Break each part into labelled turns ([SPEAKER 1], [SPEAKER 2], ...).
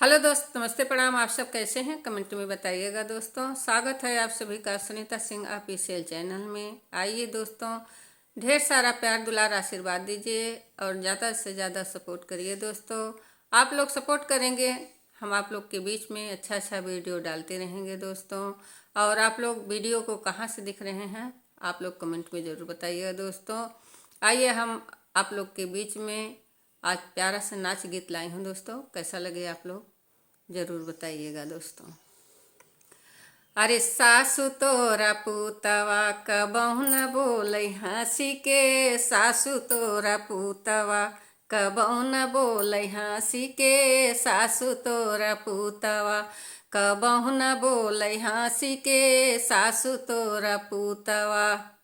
[SPEAKER 1] Hello दोस्त, नमस्ते, प्रणाम। आप सब कैसे हैं? कमेंट में बताइएगा दोस्तों। स्वागत है आप सभी का सुनीता सिंह ऑफिशियल चैनल में। आइए दोस्तों, ढेर सारा प्यार दुलार आशीर्वाद दीजिए और ज़्यादा से ज़्यादा सपोर्ट करिए दोस्तों। आप लोग सपोर्ट करेंगे, हम आप लोग के बीच में अच्छा अच्छा वीडियो डालते रहेंगे दोस्तों। और आप लोग वीडियो को कहाँ से दिख रहे हैं आप लोग कमेंट में ज़रूर बताइएगा दोस्तों। आइए हम आप लोग के बीच में आज प्यारा सा नाच गीत लाई हूँ दोस्तों। कैसा लगे आप लोग ज़रूर बताइएगा दोस्तों। अरे सासु तोरा पुतवा कबहु न बोलै हंसी के, सासु तोरा पुतवा कबहु न बोलै हंसी के, सासु तोरा पुतवा कबहु न बोलै हंसी के, सासु तोरा पुतवा।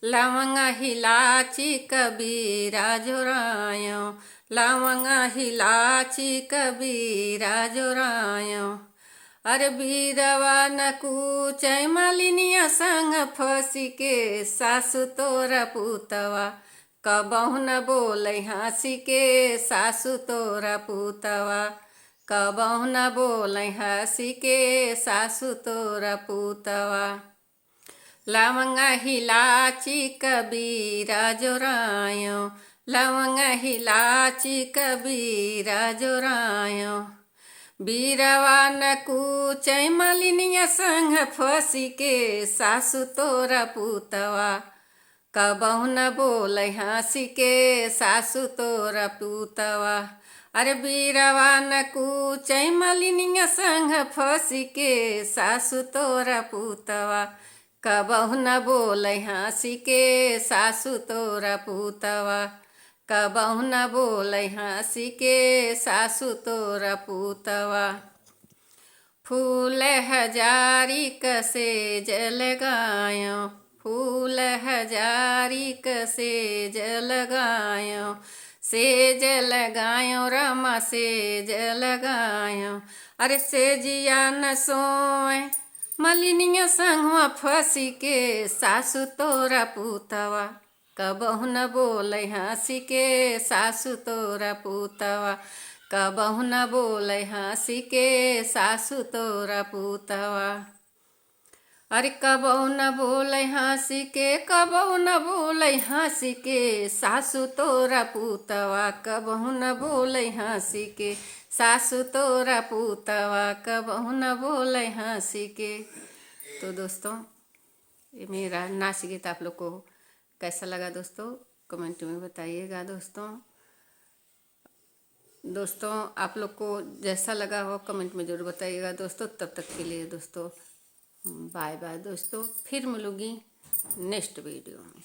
[SPEAKER 1] लवंगा हिलाची कबीरा जोरायो, लवंगा हिलाची कबीरा जोरायो। अरे बीरवा न कूचै मालिनिया संग फंसी के, सासु तोरा पुतवा कबहु न बोलै हंसी के, सासु तोरा पुतवा कबहु न बोलै हंसी के, सासु तोरा पुतवा। लवंगा हिलाची कबीरा जोरायो, लवंगा हिलाची कबीरा जोरायो। बीरवा न कूचै मालिनिया संग फंसी के, सासु तोरा पुतवा कबहु न बोलै हंसी के, सासु तोरा पुतवा। अरे बीरवा न कूचै मालिनिया संग फंसी के, सासु तोरा पुतवा कबहु न बोलै हंसी के, सासु तोरा पुतवा कबहु न बोलै हंसी के, सासु तोरा पुतवा। फूल हजारी कसे जल गायो, फूल हजारी कसे जल गायो, से जल गायो रमा से जल गायो। अरे से जिया न सोए मालिनिया संगवा फंसी के, सासु तोरा पुतवा कबहु न बोलै हंसी के, सासु तोरा पुतवा कबहु न बोलै हंसी के, सासु तोरा पुतवा। अरे कबहु न बोलै हंसी के, कबहु न बोलै हंसी के, सासु तोरा पुतवा कबहु न बोलै हंसी के, सासु तोरा पुतवा कबहु न बोलै हंसी के। तो दोस्तों, ये मेरा नाच गीत आप लोग को कैसा लगा दोस्तों, कमेंट में बताइएगा दोस्तों। दोस्तों आप लोग को जैसा लगा हो कमेंट में ज़रूर बताइएगा दोस्तों। तब तक के लिए दोस्तों बाय बाय दोस्तों, फिर मिलूंगी नेक्स्ट वीडियो में।